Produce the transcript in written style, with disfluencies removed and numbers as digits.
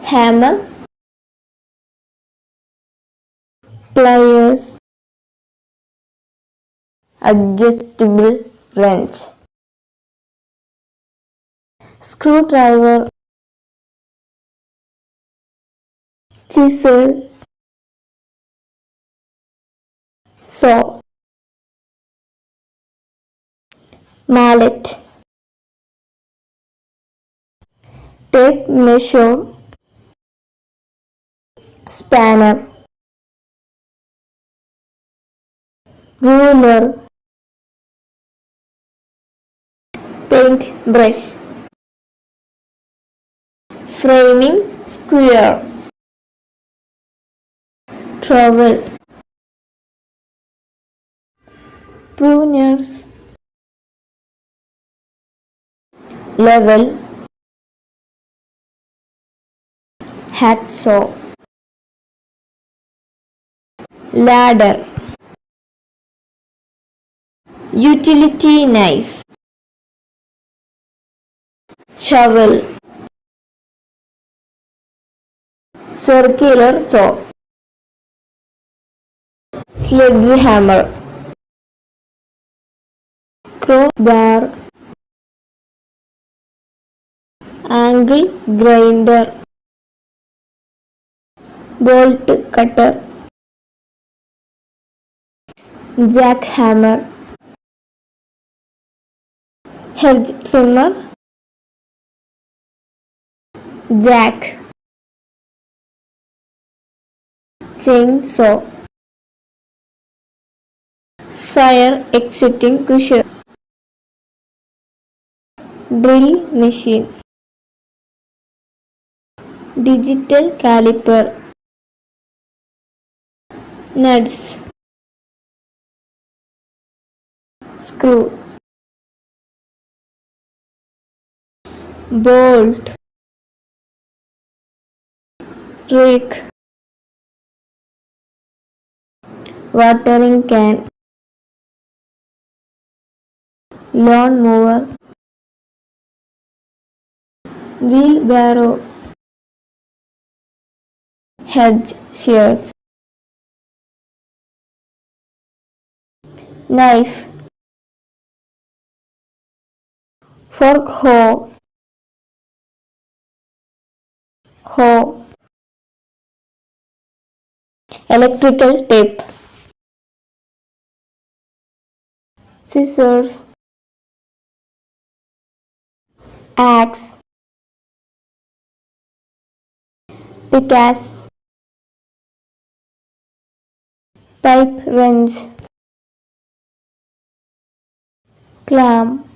hammer, pliers, adjustable wrench, screwdriver, chisel, saw, mallet, tape measure, spanner, ruler, paint brush, framing square, trowel, pruners, level, hacksaw, ladder, utility knife, shovel, circular saw, sledgehammer, crowbar, angle grinder, bolt cutter, jackhammer, hedge trimmer, jack, chainsaw, fire extinguisher, drill machine, digital caliper, nuts, screw, bolt, rake, watering can, lawn mower, wheelbarrow, hedge shears, knife, fork hoe, electrical tape, scissors, axe, pickaxe, pipe wrench, clamp,